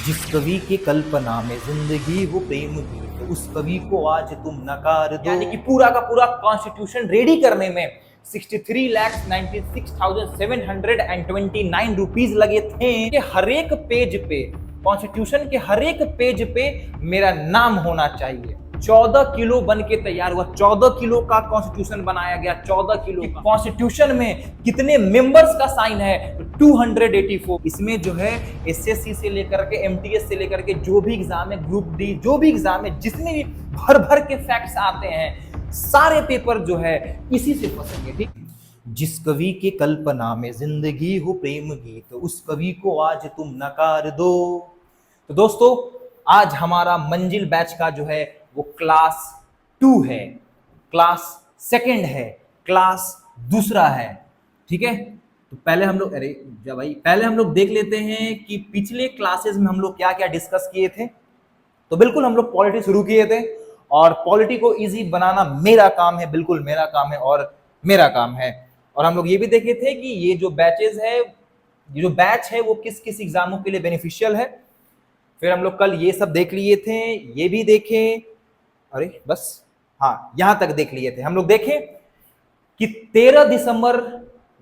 जिस कवि के कल्पना में जिंदगी हो प्रेम गीत, उस कवि को आज तुम नकार दो। यानी कि पूरा का पूरा कॉन्स्टिट्यूशन रेडी करने में 63,96,729 रुपीज लगे थे। कि हर एक पेज पे, कॉन्स्टिट्यूशन के हर एक पेज पे मेरा नाम होना चाहिए। 14 किलो बन के तैयार हुआ। 14 किलो का कॉन्स्टिट्यूशन बनाया गया। 14 किलो का कॉन्स्टिट्यूशन में कितने मेंबर्स का साइन है? 284। इसमें जो है एसएससी से लेकर के एमटीएस से लेकर के जो भी एग्जाम है, ग्रुप डी जो भी एग्जाम है, जिसमें भी भर भर के फैक्ट्स आते हैं, सारे पेपर जो है इसी से फंसेंगे। ठीक, जिस कवि के कल्पना में जिंदगी हो प्रेम गीत, उस कवि को आज तुम नकार दो। तो दोस्तों, आज हमारा मंजिल बैच का जो है वो क्लास 2 है, क्लास सेकंड है, क्लास दूसरा है। ठीक है, तो पहले हम लोग, अरे जब भाई पहले हम लोग देख लेते हैं कि पिछले क्लासेस में हम लोग क्या क्या डिस्कस किए थे। तो बिल्कुल हम लोग पॉलिटी शुरू किए थे, और पॉलिटी को इजी बनाना मेरा काम है, बिल्कुल मेरा काम है और मेरा काम है। और हम लोग ये भी देखे थे कि ये जो बैचेस है, ये जो बैच है वो किस किस एग्जामों के लिए बेनिफिशियल है। फिर हम लोग कल ये सब देख लिए थे, ये भी देखे, अरे बस हाँ यहां तक देख लिए थे। हम लोग देखे कि 13 दिसंबर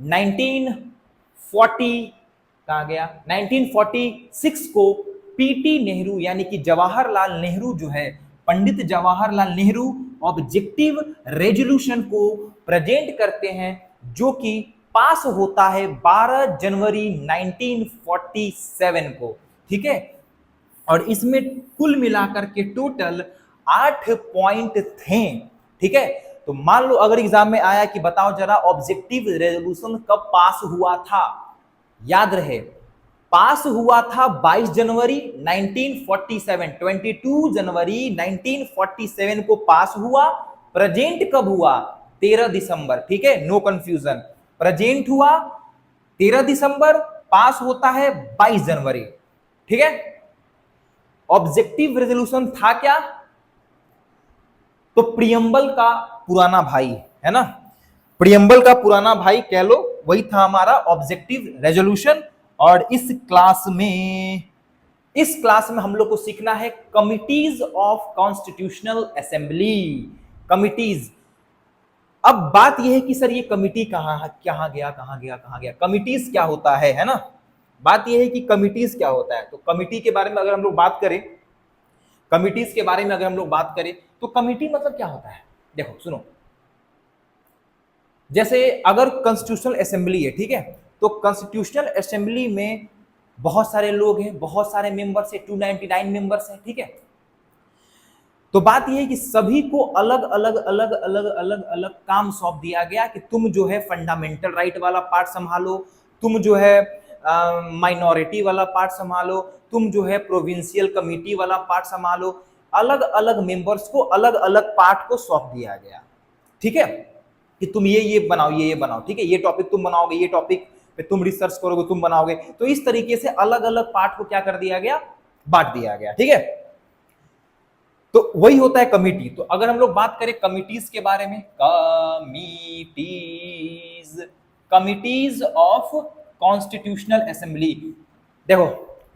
1940 कहा गया 1946 को पीटी नेहरू यानी कि जवाहरलाल नेहरू जो है, पंडित जवाहरलाल नेहरू ऑब्जेक्टिव रेजोल्यूशन को प्रेजेंट करते हैं, जो कि पास होता है 12 जनवरी 1947 को। ठीक है, और इसमें कुल मिलाकर के टोटल 8 पॉइंट थे। ठीक है, तो मान लो अगर एग्जाम में आया कि बताओ जरा ऑब्जेक्टिव रेजोल्यूशन कब पास हुआ था, याद रहे पास हुआ था 22 जनवरी 1947, 22 जनवरी 1947 को पास हुआ। प्रेजेंट कब हुआ? 13 दिसंबर। ठीक है, नो कंफ्यूजन, प्रेजेंट हुआ 13 दिसंबर, पास होता है 22 जनवरी। ठीक है, ऑब्जेक्टिव रेजोल्यूशन था क्या? तो प्रियम्बल का पुराना भाई है ना, प्रियम्बल का पुराना भाई कह लो, वही था हमारा ऑब्जेक्टिव रेजोल्यूशन। और इस क्लास में हम लोग को सीखना है committees of constitutional assembly. Committees, अब बात यह है कि सर ये कमिटी कहां गया। कमिटीज क्या होता है ना, बात यह है कि कमिटीज क्या होता है। तो कमिटी के बारे में अगर हम लोग बात करें, कमिटीज के बारे में अगर हम लोग बात करें तो कमिटी मतलब क्या होता है? देखो सुनो, जैसे अगर कॉन्स्टिट्यूशनल असेंबली है, ठीक है, तो कॉन्स्टिट्यूशनल असेंबली में बहुत सारे लोग हैं, बहुत सारे मेंबर्स हैं, 299 मेंबर्स हैं। ठीक है, तो बात यह है कि सभी को अलग अलग काम सौंप दिया गया कि तुम जो है फंडामेंटल राइट वाला पार्ट संभालो, तुम जो है माइनॉरिटी वाला पार्ट संभालो, तुम जो है प्रोविंशियल कमिटी वाला पार्ट संभालो। अलग अलग मेंबर्स को अलग अलग पार्ट को सौंप दिया गया। ठीक है, कि तुम ये बनाओ, ये बनाओ। ठीक है, ये टॉपिक तुम बनाओगे, ये टॉपिक पे तुम रिसर्च करोगे, तुम बनाओगे। तो इस तरीके से अलग अलग पार्ट को क्या कर दिया गया? बांट दिया गया। ठीक है, तो वही होता है कमिटी। तो अगर हम लोग बात करें कमिटीज के बारे में, कमिटीज ऑफ कॉन्स्टिट्यूशनल असेंबली, देखो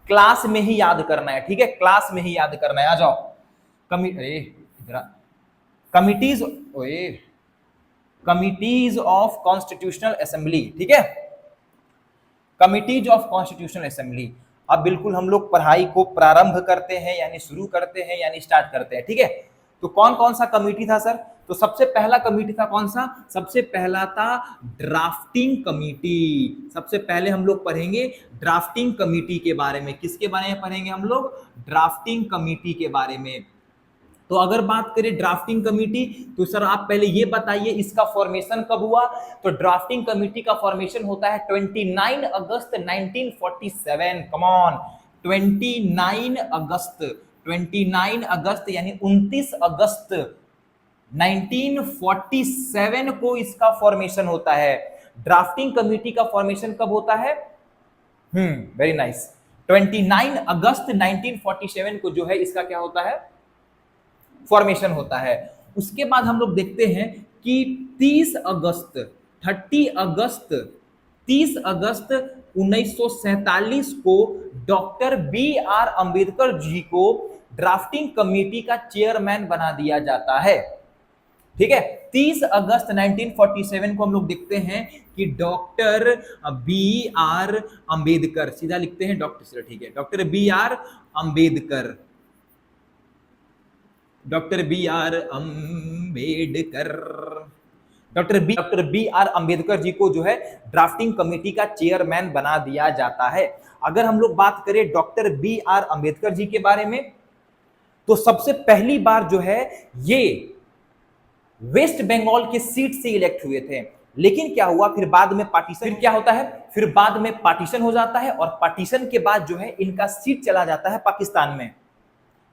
क्लास में ही याद करना है। ठीक है, क्लास में ही याद करना है। आ जाओ, कमिटीज ऑफ कॉन्स्टिट्यूशनल असेंबली। ठीक है, कमिटीज ऑफ कॉन्स्टिट्यूशनल असेंबली। अब बिल्कुल हम लोग पढ़ाई को प्रारंभ करते हैं, यानी शुरू करते हैं, यानी स्टार्ट करते हैं। ठीक है, तो कौन कौन सा कमिटी था सर? तो सबसे पहला कमिटी था कौन सा? सबसे पहला था ड्राफ्टिंग कमिटी। सबसे पहले हम लोग पढ़ेंगे ड्राफ्टिंग कमिटी के बारे में। किसके बारे में पढ़ेंगे हम लोग? ड्राफ्टिंग कमिटी के बारे में। तो अगर बात करें ड्राफ्टिंग कमिटी, तो सर आप पहले ये बताइए इसका फॉर्मेशन कब हुआ? तो ड्राफ्टिंग कमिटी का फॉर्मेशन होता है 29 अगस्त 1947। कम ऑन, 29 अगस्त यानी 29 अगस्त 1947 को इसका फॉर्मेशन होता है। ड्राफ्टिंग कमिटी का फॉर्मेशन कब होता है? वेरी नाइस, 29 अगस्त 1947 को जो है इसका क्या होता है? फॉर्मेशन होता है। उसके बाद हम लोग देखते हैं कि 30 अगस्त 1947 को doctor B R Ambedkar ji को ड्राफ्टिंग कमेटी का चेयरमैन बना दिया जाता है। ठीक है, 30 अगस्त 1947 को हम लोग देखते हैं कि डॉक्टर बी आर अंबेडकर, सीधा लिखते हैं डॉक्टर, ठीक है, doctor B R Ambedkar, doctor B R Ambedkar, doctor B R Ambedkar ji को जो है ड्राफ्टिंग कमेटी का चेयरमैन बना दिया जाता है। अगर हम लोग बात करें डॉक्टर बी आर अंबेडकर जी के बारे में, तो सबसे पहली बार जो है ये वेस्ट बंगाल के सीट से इलेक्ट हुए थे। लेकिन क्या हुआ, फिर बाद में पार्टीशन, फिर क्या होता है, फिर बाद में पार्टीशन हो जाता है और पार्टीशन के बाद जो है इनका सीट चला जाता है पाकिस्तान में।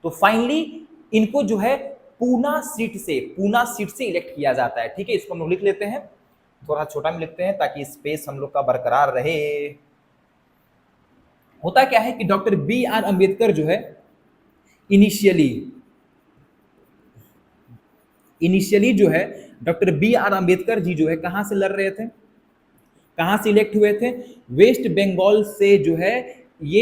तो फाइनली इनको जो है पूना सीट से इलेक्ट किया जाता है। ठीक है, इसको हम लोग लिख लेते हैं, थोड़ा छोटा में लिखते हैं ताकि स्पेस हम लोग का बरकरार रहे। होता क्या है कि डॉक्टर बी आर अंबेडकर जो है इनिशियली जो है डॉक्टर बी आर अंबेडकर जी जो है कहां से लड़ रहे थे, कहां से इलेक्ट हुए थे, वेस्ट बंगाल से जो है ये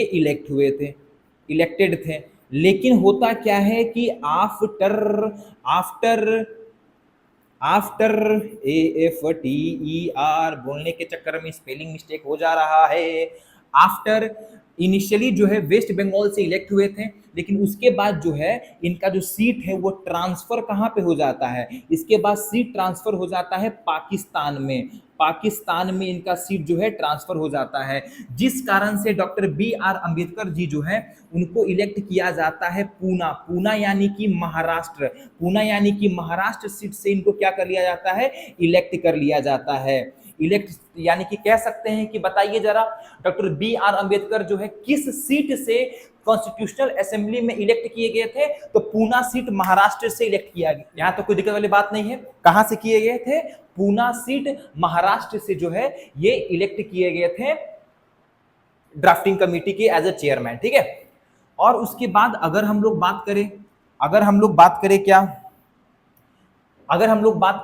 इलेक्टेड थे। लेकिन होता क्या है कि आफ्टर AFTER बोलने के चक्कर में स्पेलिंग मिस्टेक हो जा रहा है। आफ्टर इनिशियली जो है वेस्ट बंगाल से इलेक्ट हुए थे, लेकिन उसके बाद जो है इनका जो सीट है वो ट्रांसफर कहां पे हो जाता है, इसके बाद सीट ट्रांसफर हो जाता है पाकिस्तान में इनका सीट जो है ट्रांसफर हो जाता है, जिस कारण से डॉक्टर बी आर अंबेडकर जी जो है उनको इलेक्ट किया जाता है पूना यानी कि महाराष्ट्र सीट से इनको क्या कर लिया जाता है, इलेक्ट कर लिया जाता है। इलेक्ट यानी कि कह सकते हैं कि बताइए जरा डॉक्टर बी आर अंबेडकर जो है किस सीट से कॉन्स्टिट्यूशनल असेंबली में इलेक्ट किए गए थे, तो पूना सीट महाराष्ट्र से इलेक्ट किया गया। यहां तो कोई दिक्कत वाली बात नहीं है, कहां से किए गए थे, पूना सीट महाराष्ट्र से जो है ये इलेक्ट किए गए थे ड्राफ्टिंग कमेटी के एज अ चेयरमैन। ठीक है, और उसके बाद अगर हम लोग बात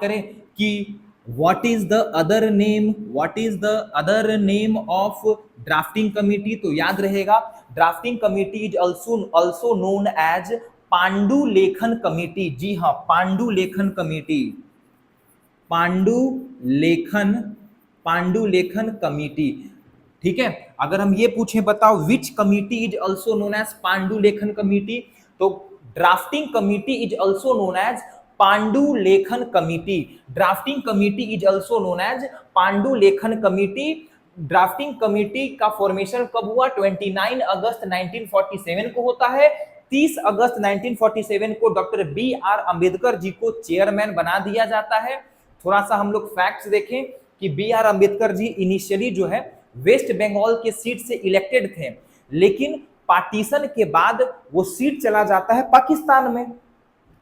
करें कि what is the other name of drafting committee, तो याद रहेगा drafting committee is also known as पांडुलेखन कमेटी। जी हाँ, पांडुलेखन कमेटी। ठीक है, अगर हम ये पूछें बताओ which committee is also known as पांडुलेखन कमिटी, तो drafting committee is also known as पांडुलेखन committee. Drafting committee is also known as पांडुलेखन कमिटी। ड्राफ्टिंग कमिटी का फॉर्मेशन कब हुआ, 29 अगस्त 1947 को होता है। 30 अगस्त 1947 को doctor B R Ambedkar ji को चेयरमैन बना दिया जाता है। थोड़ा सा हम लोग फैक्ट्स देखें कि B R Ambedkar ji initially जो है वेस्ट बंगाल के सीट से इलेक्टेड थे, लेकिन पार्टीशन के बाद वो सीट चला जाता है पाकिस्तान में।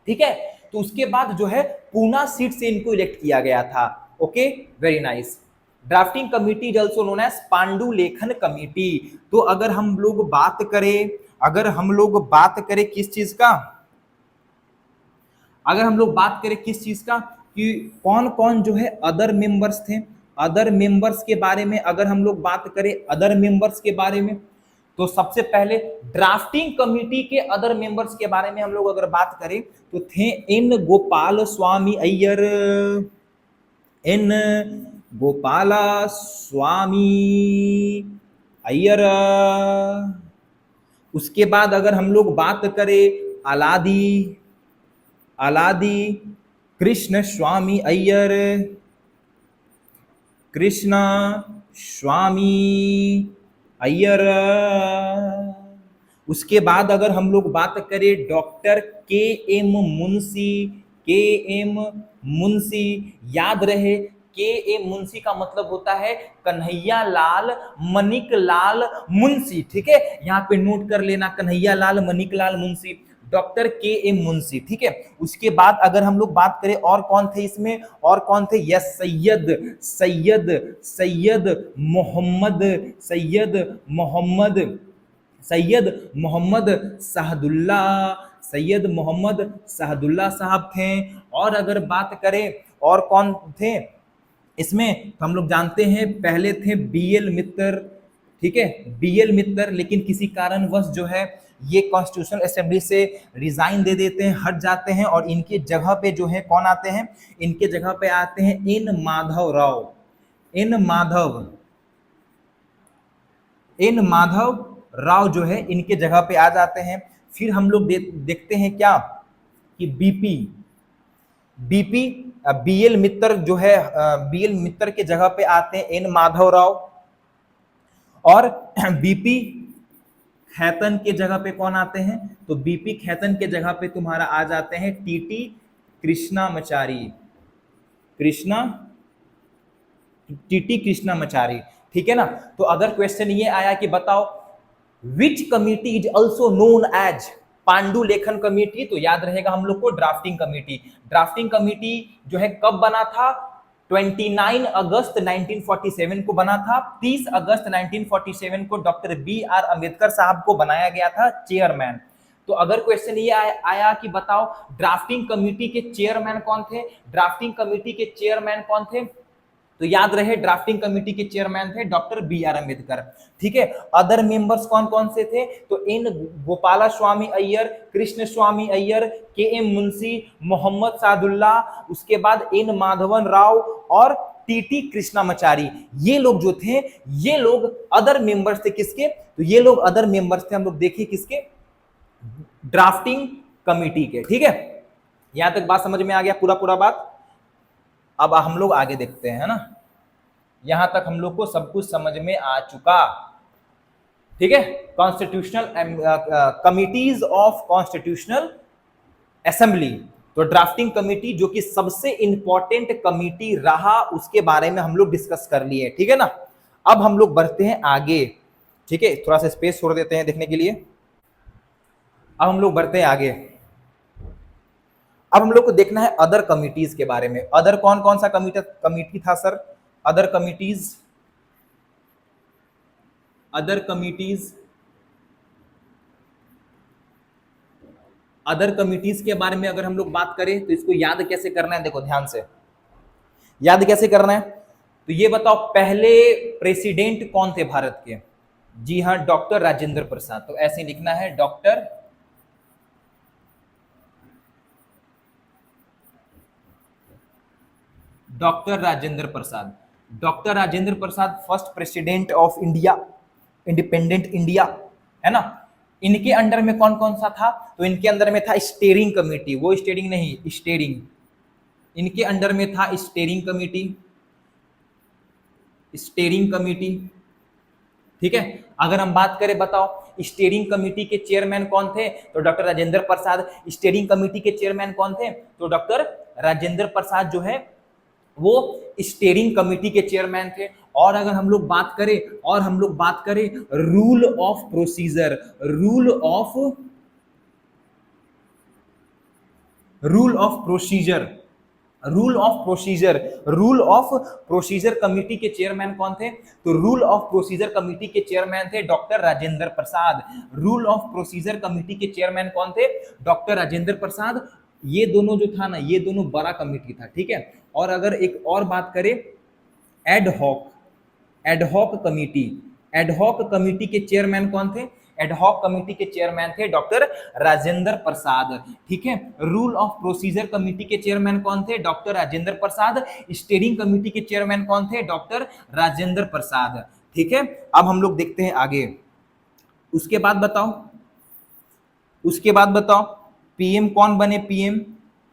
ठीक है, तो उसके बाद जो है पूना सीट से इनको इलेक्ट किया गया था। Okay, very nice. Drafting committee is also known as पांडुलेखन कमिटी। तो अगर हम लोग बात करें किस चीज का, कि कौन कौन जो है अदर मेंबर्स थे, अदर मेंबर्स के बारे में अगर हम लोग बात करें अदर मेंबर्स के बारे में, तो सबसे पहले ड्राफ्टिंग कमेटी के अदर मेंबर्स के बारे में हम लोग अगर बात करें तो थे एन गोपाल स्वामी अय्यर। उसके बाद अगर हम लोग बात करें अलादी कृष्ण स्वामी अय्यर। उसके बाद अगर हम लोग बात करें डॉक्टर के एम मुंशी, याद रहे के एम मुंशी का मतलब होता है कन्हैया लाल मणिक लाल मुंशी। ठीक है, यहाँ पे नोट कर लेना, कन्हैया लाल मणिक लाल मुंशी, डॉक्टर के एम मुंशी। ठीक है, उसके बाद अगर हम लोग बात करें और कौन थे इसमें, और कौन थे, यस सैयद मोहम्मद शहदुल्ला साहब थे। और अगर बात करें और कौन थे इसमें, तो हम लोग जानते हैं पहले थे बीएल मित्तर, ठीक है, बीएल मित्तर, लेकिन किसी कारणवश जो है ये कॉन्स्टिट्यूशनल असेंबली से रिजाइन दे देते हैं, हट जाते हैं, और इनके जगह पे जो है कौन आते हैं, इनके जगह पे आते हैं एन माधव राव। एन माधव राव जो है इनके जगह पे आ जाते हैं। फिर हम लोग देखते हैं क्या कि बीपी बीएल मित्तर जो है, बीएल मित्तर के जगह पे आते हैं एन माधव राव, और बीपी खैतन के जगह पे कौन आते हैं, तो बीपी खैतन के जगह पे तुम्हारा आ जाते हैं टीटी कृष्णामचारी, ठीक है ना। तो अगर क्वेश्चन ये आया कि बताओ which committee is also known as पांडु लेखन कमेटी, तो याद रहेगा हम लोग को ड्राफ्टिंग कमेटी। ड्राफ्टिंग कमेटी जो है कब बना था, 29 अगस्त 1947 को बना था। 30 अगस्त 1947 को डॉक्टर बी आर अम्बेडकर साहब को बनाया गया था चेयरमैन। तो अगर क्वेश्चन ये आया कि बताओ ड्राफ्टिंग कमेटी के चेयरमैन कौन थे, तो याद रहे ड्राफ्टिंग कमेटी के चेयरमैन थे डॉक्टर बी आर अम्बेडकर, ठीक है। अदर मेंबर्स कौन कौन से थे, तो एन गोपाला स्वामी अय्यर, कृष्ण स्वामी अय्यर, के एम मुंशी, मोहम्मद सादुल्ला, उसके बाद एन माधवन राव और टीटी कृष्णामचारी। ये लोग जो थे, ये लोग अदर मेंबर्स थे किसके, तो ये लोग अदर मेंबर्स थे, हम लोग देखिए किसके, ड्राफ्टिंग कमेटी के, ठीक है। यहां तक बात समझ में आ गया, पूरा बात। अब हम लोग आगे देखते हैं, है ना। यहां तक हम लोग को सब कुछ समझ में आ चुका, ठीक है। Constitutional committees of constitutional assembly, तो ड्राफ्टिंग कमेटी जो कि सबसे इंपॉर्टेंट कमेटी रहा, उसके बारे में हम लोग डिस्कस कर लिए, ठीक है ना। अब हम लोग बढ़ते हैं आगे, ठीक है। थोड़ा सा स्पेस छोड़ देते हैं देखने के लिए। अब हम लोग बढ़ते हैं आगे। अब हम लोग को देखना है अदर कमिटीज के बारे में। अदर कौन कौन सा कमिटी था सर, अदर कमिटीज के बारे में अगर हम लोग बात करें तो इसको याद कैसे करना है, देखो ध्यान से याद कैसे करना है। तो ये बताओ पहले प्रेसिडेंट कौन थे भारत के, जी हाँ डॉक्टर राजेंद्र प्रसाद। तो ऐसे लिखना है doctor Rajendra Prasad first president of India, independent India, है ना। इनके अंडर में कौन कौन सा था, तो इनके अंदर में था स्टीयरिंग कमेटी, वो स्टीयरिंग नहीं, स्टीयरिंग, इनके अंडर में था स्टीयरिंग कमेटी, ठीक है। अगर हम बात करें बताओ स्टीयरिंग कमेटी के चेयरमैन कौन थे, तो doctor Rajendra Prasad. Steering committee के चेयरमैन कौन थे, तो डॉक्टर राजेंद्र प्रसाद जो है वो स्टीयरिंग कमेटी के चेयरमैन थे। और अगर हम लोग बात करें रूल ऑफ प्रोसीजर कमेटी के चेयरमैन कौन थे, तो रूल ऑफ प्रोसीजर कमेटी के चेयरमैन थे doctor Rajendra Prasad. Rule of procedure committee के चेयरमैन कौन थे, डॉक्टर राजेंद्र प्रसाद। ये दोनों जो था ना, ये दोनों बड़ा कमेटी था, ठीक है। और अगर एक और बात करें एडहॉक कमेटी के चेयरमैन कौन थे, एडहॉक कमेटी के चेयरमैन थे डॉक्टर राजेंद्र प्रसाद, ठीक है। रूल ऑफ प्रोसीजर कमेटी के चेयरमैन कौन थे, doctor Rajendra Prasad. Steering committee के चेयरमैन कौन थे, डॉक्टर राजेंद्र प्रसाद, ठीक है। अब हम लोग देखते हैं आगे। उसके बाद बताओ पीएम कौन बने, पीएम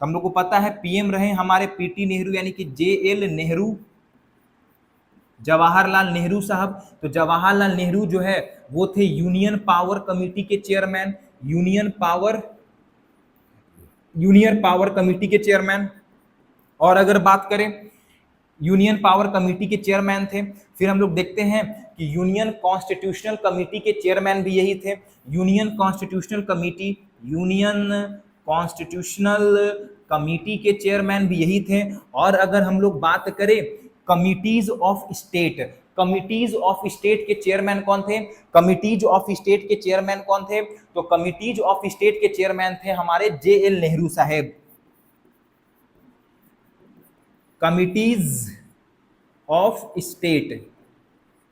हम लोग को पता है पीएम रहे हमारे पीटी नेहरू यानी कि जेएल नेहरू, जवाहरलाल नेहरू साहब। तो जवाहरलाल नेहरू जो है वो थे यूनियन पावर कमेटी के चेयरमैन, यूनियन पावर कमेटी के चेयरमैन। और अगर बात करें यूनियन पावर कमेटी के चेयरमैन थे। फिर हम लोग देखते हैं कि यूनियन कॉन्स्टिट्यूशनल कमेटी के चेयरमैन भी यही थे, यूनियन कॉन्स्टिट्यूशनल कमेटी के चेयरमैन भी यही थे। और अगर हम लोग बात करें कमिटीज ऑफ स्टेट के चेयरमैन कौन थे, तो कमिटीज ऑफ स्टेट के चेयरमैन थे हमारे JL Nehru Saheb. Committees of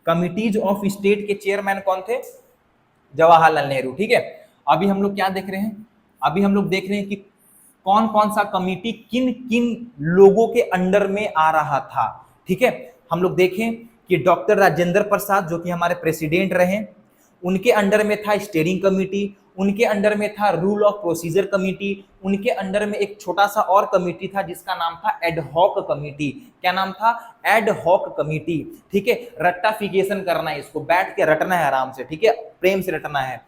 committees of state के चेयरमैन कौन थे? जवाहरलाल नेहरू। ठीक है, अभी हम लोग क्या देख रहे हैं? अभी हम लोग देख रहे हैं कि कौन कौन सा कमिटी किन किन लोगों के अंडर में आ रहा था। ठीक है, हम लोग देखें कि डॉक्टर राजेंद्र प्रसाद जो कि हमारे प्रेसिडेंट रहे, उनके अंडर में था स्टीयरिंग कमिटी, उनके अंडर में था रूल ऑफ प्रोसीजर कमिटी, उनके अंडर में एक छोटा सा और कमिटी था जिसका नाम था एडहॉक कमिटी। क्या नाम था? Ad hoc committee. ठीक है, रट्टाफिकेशन करना है, इसको बैठ के रटना है आराम से। ठीक है, प्रेम से रटना है,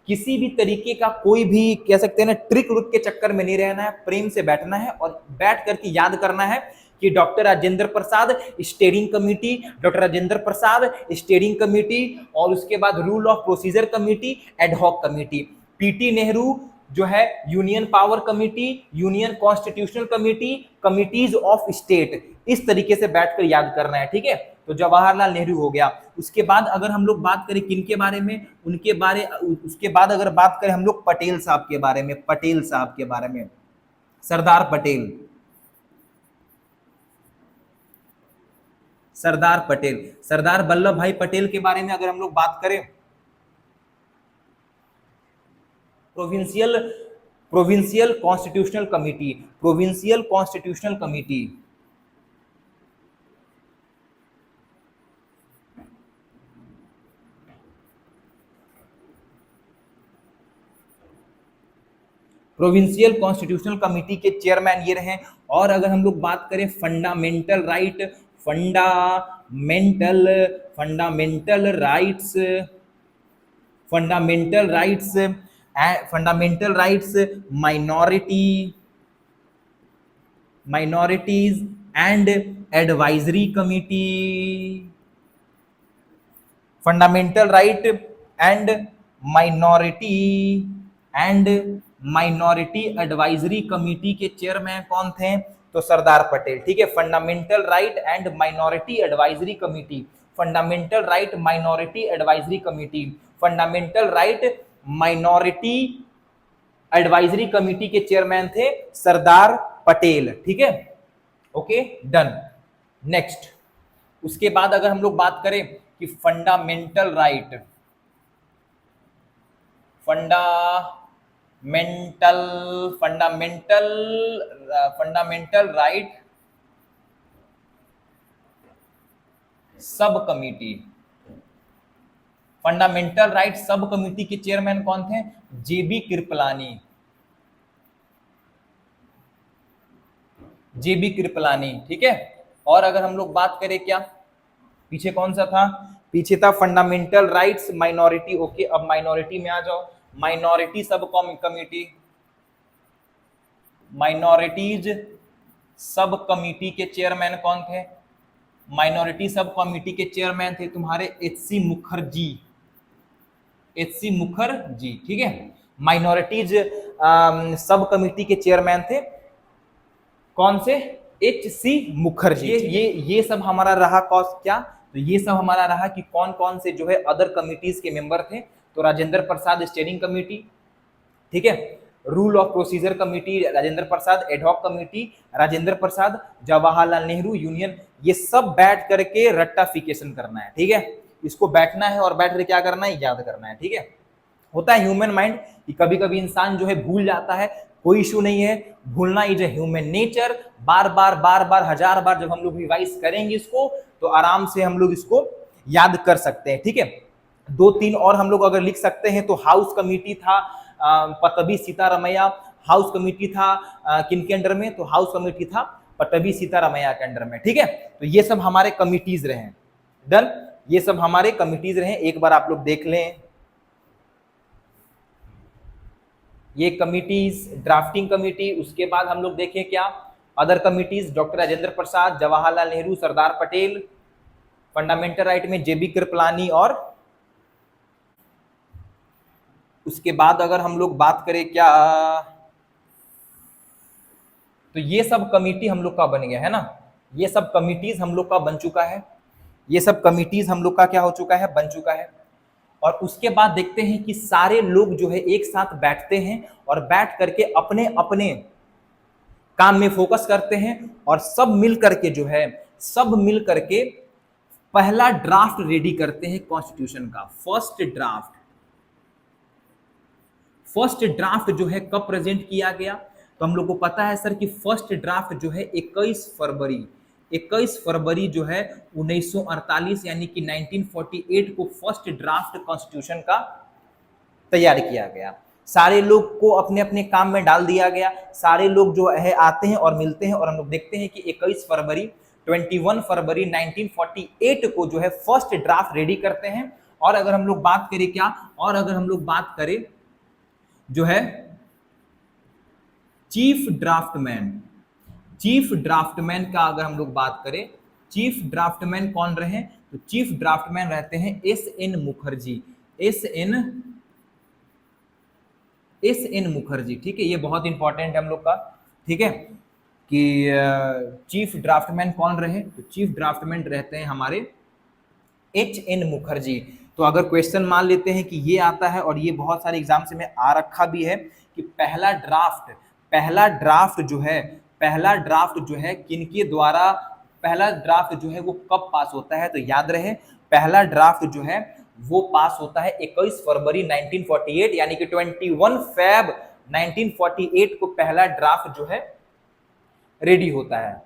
किसी भी तरीके का कोई भी कह सकते हैं ना ट्रिक रुक के चक्कर में नहीं रहना है, प्रेम से बैठना है और बैठ करके याद करना है कि doctor Rajendra Prasad steering committee, doctor Rajendra Prasad steering committee, और उसके बाद rule of procedure committee, ad hoc committee. PT Nehru जो है union power committee, union constitutional committee, committees of state. इस तरीके से बैठकर याद करना है। ठीक है, तो जवाहरलाल नेहरू हो गया। उसके बाद अगर हम लोग बात करें किनके बारे में, उसके बाद अगर बात करें हम लोग पटेल साहब के बारे में, पटेल साहब के बारे में, सरदार पटेल, सरदार पटेल, सरदार वल्लभ भाई पटेल के बारे में अगर हम लोग बात करें, provincial constitutional committee, provincial constitutional committee, provincial constitutional committee के चेयरमैन ये रहे। और अगर हम लोग बात करें fundamental right, fundamental rights, fundamental rights, fundamental rights, minorities and advisory committee, fundamental right and minority advisory committee के चेयरमैन कौन थे? तो सरदार पटेल। ठीक है, fundamental right and minority advisory committee, fundamental right minority advisory committee, fundamental right minority advisory committee के chairman थे सरदार पटेल। ठीक है, ओके डन। नेक्स्ट, उसके बाद अगर हम लोग बात करें कि फंडामेंटल राइट, फंडामेंटल राइट सब कमिटी, फंडामेंटल राइट सब कमिटी के चेयरमैन कौन थे? जेबी कृपलानी, जेबी कृपलानी। ठीक है, और अगर हम लोग बात करें क्या पीछे कौन सा था? पीछे था फंडामेंटल राइट्स माइनॉरिटी। ओके, अब माइनॉरिटी में आ जाओ, माइनॉरिटी सब कमिटी, माइनॉरिटीज सब कमिटी के चेयरमैन कौन थे? माइनॉरिटी सब कमिटी के चेयरमैन थे तुम्हारे एचसी मुखर्जी, एचसी मुखर्जी। ठीक है, माइनॉरिटीज सब कमिटी के चेयरमैन थे कौन से? एचसी मुखर्जी। ये सब हमारा रहा कॉस्ट क्या? तो ये सब हमारा रहा कि कौन कौन से जो है अदर कमिटीज के मेंबर थे। तो राजेंद्र प्रसाद स्टीयरिंग कमेटी, ठीक है, rule of procedure committee Rajendra Prasad, ad hoc committee Rajendra Prasad, Jawaharlal Nehru union, ये सब बैठ करके रट्टाफिकेशन करना है। ठीक है, इसको बैठना है और बैठ कर क्या करना है? याद करना है। ठीक है, होता है ह्यूमन माइंड कि कभी कभी इंसान जो है भूल जाता है, कोई इशू नहीं है, भूलना इज ए ह्यूमन नेचर। बार बार हजार बार जब हम लोग रिवाइज करेंगे इसको तो आराम से हम लोग इसको याद कर सकते हैं। ठीक है, 2-3 और हम लोग अगर लिख सकते हैं तो हाउस कमिटी था पट्टभी सीतारामैया, हाउस कमिटी था किनके अंडर में? तो हाउस कमिटी था पट्टभी सीतारामैया के अंडर में। ठीक है, तो ये सब हमारे कमिटीज रहे। डन, ये सब हमारे कमिटीज रहे। एक बार आप लोग देख लें ये कमिटीज, ड्राफ्टिंग कमिटी। उसके बाद हम लोग देखें क्या other committees? Doctor Rajendra Prasad, Jawaharlal Nehru, Sardar Patel. Fundamental right में जेबी कृपलानी। और उसके बाद अगर हम लोग बात करें क्या, तो ये सब कमिटी हम लोग का बन गया है ना, ये सब कमिटीज हम लोग का बन चुका है, ये सब कमिटीज हम लोग का क्या हो चुका है? बन चुका है। और उसके बाद देखते हैं कि सारे लोग जो है एक साथ बैठते हैं और बैठ करके अपने अपने काम में फोकस करते हैं और सब मिल करके जो है, सब मिल करके पहला ड्राफ्ट रेडी करते हैं कॉन्स्टिट्यूशन का, फर्स्ट ड्राफ्ट। फर्स्ट ड्राफ्ट जो है कब प्रेजेंट किया गया, तो हम लोग को पता है सर कि फर्स्ट ड्राफ्ट जो है 21 फरवरी जो है 1948 यानी कि 1948 को फर्स्ट ड्राफ्ट कॉन्स्टिट्यूशन का तैयार किया गया। सारे लोग को अपने अपने काम में डाल दिया गया, सारे लोग जो है आते हैं और मिलते हैं और हम लोग देखते हैं कि 21 फरवरी 1948 को जो है फर्स्ट ड्राफ्ट रेडी करते हैं। और अगर हम लोग बात करें क्या, और अगर हम लोग बात करें जो है चीफ ड्राफ्टमैन का अगर हम लोग बात करें, चीफ ड्राफ्टमैन कौन रहे, तो चीफ ड्राफ्टमैन रहते हैं एस.एन. मुखर्जी, एस.एन. मुखर्जी। ठीक है, ये बहुत इंपॉर्टेंट है हम लोग का, ठीक है, कि चीफ ड्राफ्टमैन कौन रहे, तो चीफ ड्राफ्टमैन रहते हैं हमारे H.N. मुखर्जी। तो अगर क्वेश्चन मान लेते हैं कि ये आता है और ये बहुत सारे एग्जाम से में आ रखा भी है कि पहला ड्राफ्ट जो है किनके द्वारा, पहला ड्राफ्ट जो है वो कब पास होता है, तो याद रहे पहला ड्राफ्ट जो है वो पास होता है 21 फरवरी 1948 यानी कि 21 फेब 1948 को पहला ड्राफ्ट जो है रेडी होता है।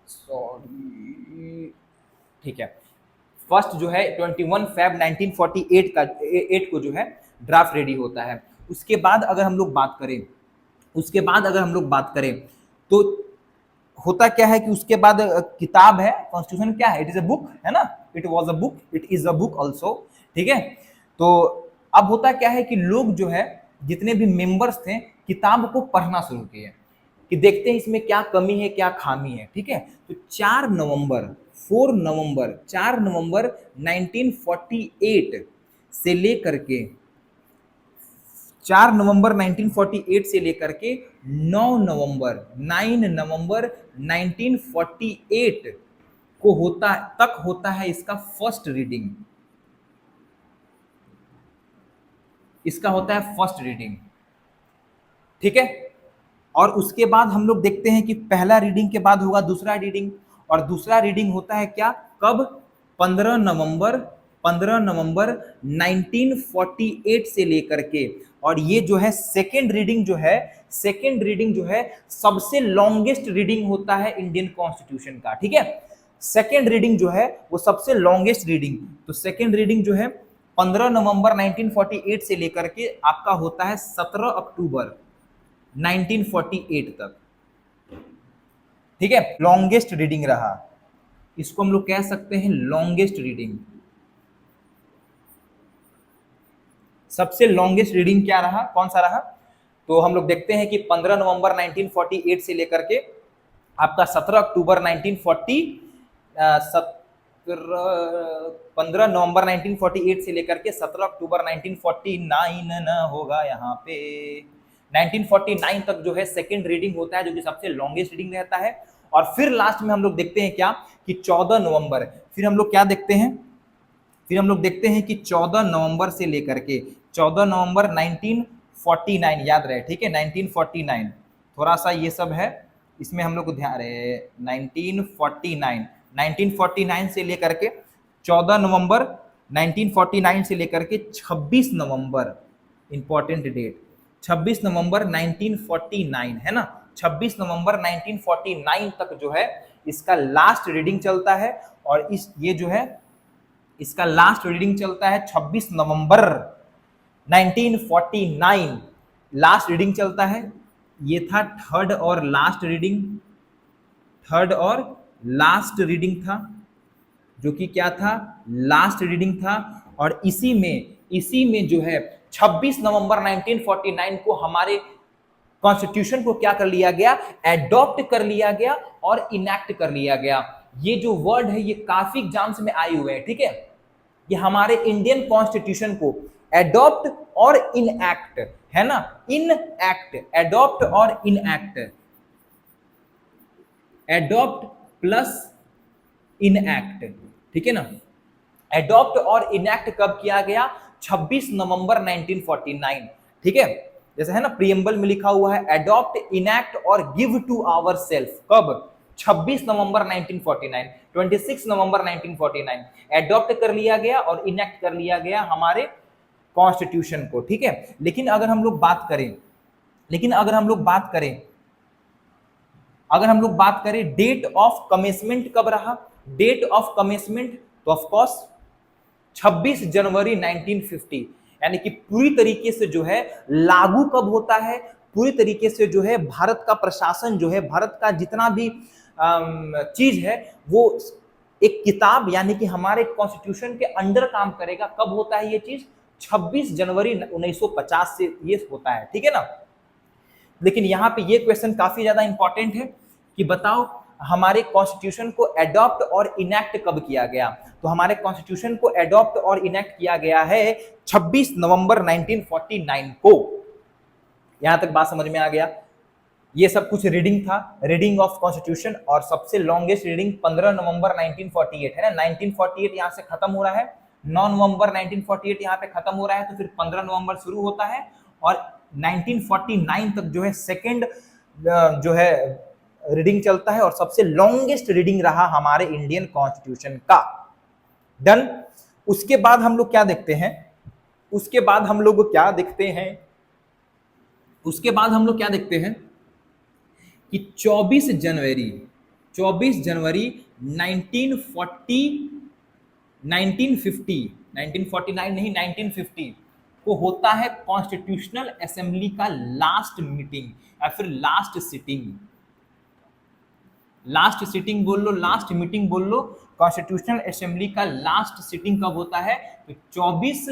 सॉरी, ठीक है, फर्स्ट जो है 21 फेब 1948 को जो है ड्राफ्ट रेडी होता है। उसके बाद अगर हम लोग बात करें तो होता क्या है कि उसके बाद किताब है, कॉन्स्टिट्यूशन क्या है, इट इज अ बुक, है ना, it was a book, it is a book also, ठीक है। तो अब होता क्या है कि लोग जो है जितने भी मेंबर्स थे किताब को पढ़ना शुरू किए कि देखते हैं इसमें क्या कमी है क्या खामी है, ठीक है। तो 4 नवंबर 1948 से लेकर के 4 नवंबर 1948 से लेकर के 9 नवंबर 1948 को होता है इसका फर्स्ट रीडिंग, ठीक है। और उसके बाद हम लोग देखते हैं कि पहला रीडिंग के बाद होगा दूसरा रीडिंग, और दूसरा रीडिंग होता है क्या, कब, 15 नवंबर 1948 से लेकर के, और ये जो है सेकेंड रीडिंग जो है सबसे लॉन्गेस्ट रीडिंग होता है इंडियन कॉन्स्टिट्यूशन का, ठीक है। सेकेंड रीडिंग जो है वो सबसे लॉन्गेस्ट रीडिंग, तो सेकेंड रीडिंग जो है 15 नवंबर 1948 से लेकर के आपका होता है 17 अक्टूबर 1948 तक, ठीक है। लॉन्गेस्ट रीडिंग रहा, इसको हम लोग कह सकते हैं लॉन्गेस्ट रीडिंग। सबसे लॉन्गेस्ट रीडिंग क्या रहा, कौन सा रहा, तो हम लोग देखते हैं कि 15 नवंबर 1948 से लेकर के आपका 17 अक्टूबर 15 नवंबर 1948 से लेकर के 17 अक्टूबर 1949 न होगा यहाँ पे 1949 तक जो है सेकेंड रीडिंग होता है, जो कि सबसे लॉन्गेस्ट रीडिंग रहता है। और फिर लास्ट में हम लोग देखते हैं क्या कि 14 नवंबर, फिर हम लोग क्या देखते हैं, फिर हम लोग देखते हैं कि 14 नवंबर से लेकर के 14 नवंबर 1949 याद रहे, ठीक है, 1949 थोड़ा सा ये सब है इसमें हम लोग को ध्यान रहे, 1949 से लेकर के 14 नवंबर 1949 से लेकर के 26 नवंबर, इंपॉर्टेंट डेट 26 नवंबर 1949 है ना, 26 नवंबर 1949 तक जो है इसका लास्ट रीडिंग चलता है। और ये जो है इसका लास्ट रीडिंग चलता है 26 नवंबर 1949 लास्ट रीडिंग चलता है। ये था थर्ड और लास्ट रीडिंग था, जो कि क्या था, लास्ट रीडिंग था। और इसी में जो है 26 नवंबर 1949 को हमारे कॉन्स्टिट्यूशन को क्या कर लिया गया, एडॉप्ट कर लिया गया और इनैक्ट कर लिया गया। ये जो वर्ड है ये काफी एग्जाम्स में आए हुए हैं, ठीक है। ये हमारे इंडियन कॉन्स्टिट्यूशन को एडॉप्ट और इनएक्ट है ना, इनएक्ट, एडॉप्ट और इनएक्ट, एडॉप्ट प्लस इनएक्ट, ठीक है ना। एडॉप्ट और इनएक्ट कब किया गया, 26 नवंबर 1949, ठीक है। जैसे है ना प्रीएम्बल में लिखा हुआ है, एडॉप्ट, इनैक्ट और गिव टू आवर सेल्फ, कब, 26 नवंबर 1949, 26 नवंबर 1949 एडॉप्ट कर लिया गया और इनेक्ट कर लिया गया हमारे कॉन्स्टिट्यूशन को, ठीक है। लेकिन अगर हम लोग बात करें डेट ऑफ कमेंसमेंट कब रहा, डेट ऑफ कमेंसमेंट तो ऑफ कोर्स 26 जनवरी 1950, यानी कि पूरी तरीके से जो है लागू कब होता है, पूरी तरीके से जो है भारत का प्रशासन जो है, भारत का जितना भी चीज है वो एक किताब यानी कि हमारे कॉन्स्टिट्यूशन के अंडर काम करेगा। कब होता है ये चीज? 26 जनवरी 1950 से ये होता है, ठीक है ना। लेकिन यहाँ पे ये क्वेश्चन काफी ज्यादा इंपॉर्टेंट है कि बताओ हमारे कॉन्स्टिट्यूशन को एडॉप्ट और इनेक्ट कब किया गया। तो हमारे कॉन्स्टिट्यूशन को एडॉप्ट और इनेक्ट किया गया है 26 नवंबर 1949 को। यहां तक बात समझ में आ गया। ये सब कुछ रीडिंग था, रीडिंग ऑफ कॉन्स्टिट्यूशन, और सबसे लॉन्गेस्ट रीडिंग 15 नवंबर 1948 है ना। 1948 यहां से खत्म हो रहा है, 9 नवंबर 1948 यहां पे खत्म हो रहा है, तो फिर 15 नवंबर शुरू होता है और 1949 तक जो है सेकंड जो है रीडिंग चलता है और सबसे लॉन्गेस्ट रीडिंग रहा हमारे इंडियन कॉन्स्टिट्यूशन का। डन। उसके बाद हम लोग क्या देखते हैं, उसके बाद हम लोग क्या देखते हैं कि 24 जनवरी 1950 को होता है कॉन्स्टिट्यूशनल असेंबली का लास्ट मीटिंग या फिर लास्ट सिटिंग बोल लो, लास्ट मीटिंग बोल लो। कॉन्स्टिट्यूशनल असेंबली का लास्ट सिटिंग कब होता है? तो 24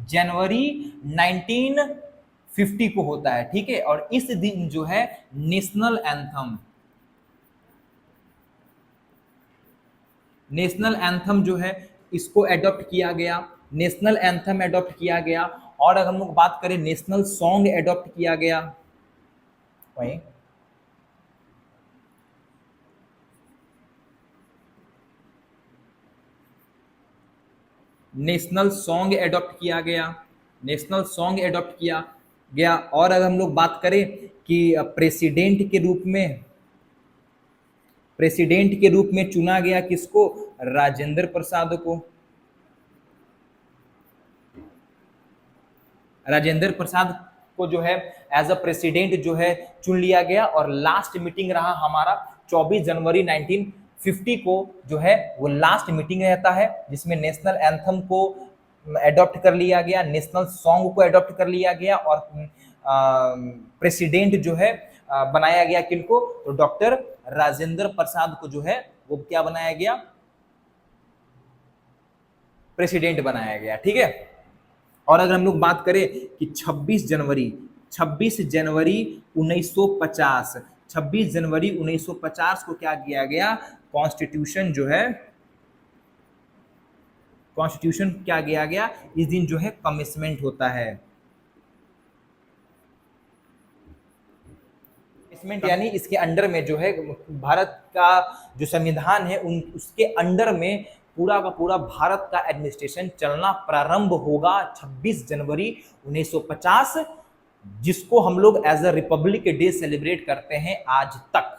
जनवरी 1950 को होता है, ठीक है। और इस दिन जो है नेशनल एंथम जो है इसको एडॉप्ट किया गया, नेशनल एंथम एडॉप्ट किया गया। और अगर हम लोग बात करें नेशनल सॉन्ग एडॉप्ट किया गया, वहीं नेशनल सॉन्ग एडॉप्ट किया गया। और अगर हम लोग बात करें कि प्रेसिडेंट के रूप में चुना गया किसको? राजेंद्र प्रसाद को। राजेंद्र प्रसाद को जो है एज अ प्रेसिडेंट जो है चुन लिया गया। और लास्ट मीटिंग रहा हमारा 24 जनवरी 1950 को जो है वो लास्ट मीटिंग रहता है, जिसमें नेशनल एंथम को एडॉप्ट कर लिया गया, नेशनल सॉन्ग को एडॉप्ट कर लिया गया और प्रेसिडेंट जो है बनाया गया किनको? तो डॉक्टर राजेंद्र प्रसाद को जो है वो क्या बनाया गया? प्रेसिडेंट बनाया गया, ठीक है। और अगर हम लोग बात करें कि 26 जनवरी 1950 को क्या किया गया? कॉन्स्टिट्यूशन क्या किया गया? इस दिन जो है कमिटमेंट होता है। यानी इसके अंडर में जो है भारत का जो संविधान है उसके अंडर में पूरा का पूरा भारत का एडमिनिस्ट्रेशन चलना प्रारंभ होगा 26 जनवरी 1950, जिसको हम लोग as a Republic Day celebrate करते हैं आज तक,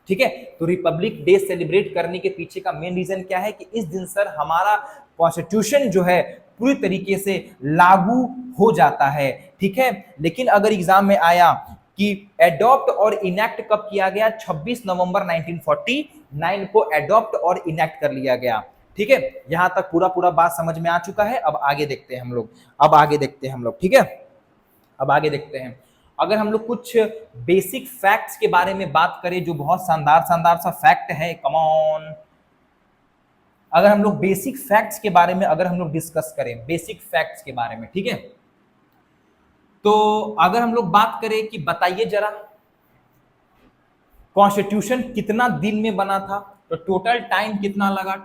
ठीक है। तो रिपब्लिक डे सेलिब्रेट करने के पीछे का मेन रीजन क्या है कि इस दिन सर हमारा कॉन्स्टिट्यूशन जो है पूरी तरीके से लागू हो जाता है, ठीक है। लेकिन अगर एग्जाम में आया कि एडॉप्ट और इनेक्ट कब किया गया? 26 नवंबर 1949 को एडॉप्ट और इनेक्ट कर लिया गया, ठीक है। यहां तक पूरा बात समझ में आ चुका है। अब आगे देखते हैं हम लोग, ठीक है। अब आगे देखते हैं। अगर हम लोग कुछ बेसिक फैक्ट्स के बारे में बात करें, जो बहुत शानदार सा फैक्ट है, कम ऑन। अगर हम लोग बेसिक फैक्ट्स के बारे में अगर हम लोग डिस्कस करें, बेसिक फैक्ट्स के बारे में, ठीक है। तो अगर हम लोग बात करें कि बताइए जरा कॉन्स्टिट्यूशन कितना दिन में बना था, तो टोटल टाइम कितना लगा?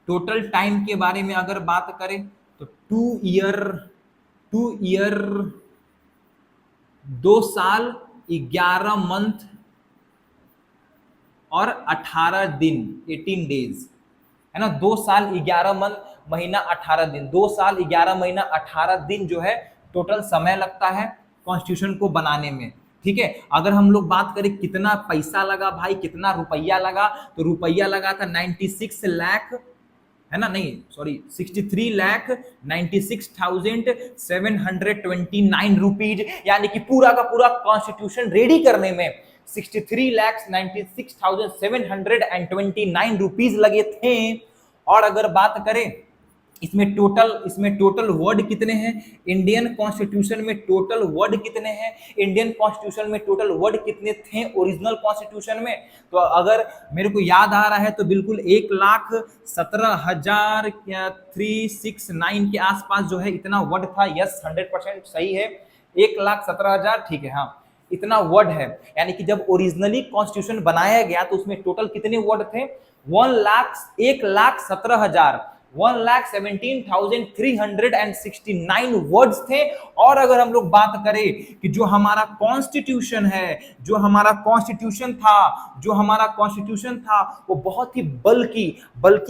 टोटल टाइम के बारे में अगर बात करें तो 2 ईयर 2 साल 11 मंथ और 18 दिन 18 डेज, है ना। 2 साल 11 महीना 18 दिन, 2 साल 11 महीना 18 दिन जो है टोटल समय लगता है कॉन्स्टिट्यूशन को बनाने में, ठीक है। अगर हम लोग बात करें कितना पैसा लगा भाई, कितना रुपया लगा, तो रुपया लगा था 96 लाख, है ना, नहीं सॉरी 63,96,729 रुपीज, यानी कि पूरा का पूरा कॉन्स्टिट्यूशन रेडी करने में 63,96,729 रुपीज लगे थे। और अगर बात करें इसमें टोटल वर्ड कितने हैं, इंडियन कॉन्स्टिट्यूशन में टोटल वर्ड कितने हैं, इंडियन कॉन्स्टिट्यूशन में टोटल वर्ड कितने थे ओरिजिनल कॉन्स्टिट्यूशन में, तो अगर मेरे को याद आ रहा है तो बिल्कुल 1,17,369 के आसपास जो है इतना वर्ड था। यस 100% सही है, 1,17,000, ठीक है, हाँ इतना वर्ड है। यानी कि जब ओरिजिनली कॉन्स्टिट्यूशन बनाया गया तो उसमें टोटल कितने वर्ड थे, 1,17,369 वर्ड्स थे। और अगर हम लोग बात करें कि जो हमारा कॉन्स्टिट्यूशन है, जो हमारा कॉन्स्टिट्यूशन था वो बहुत ही बल्कि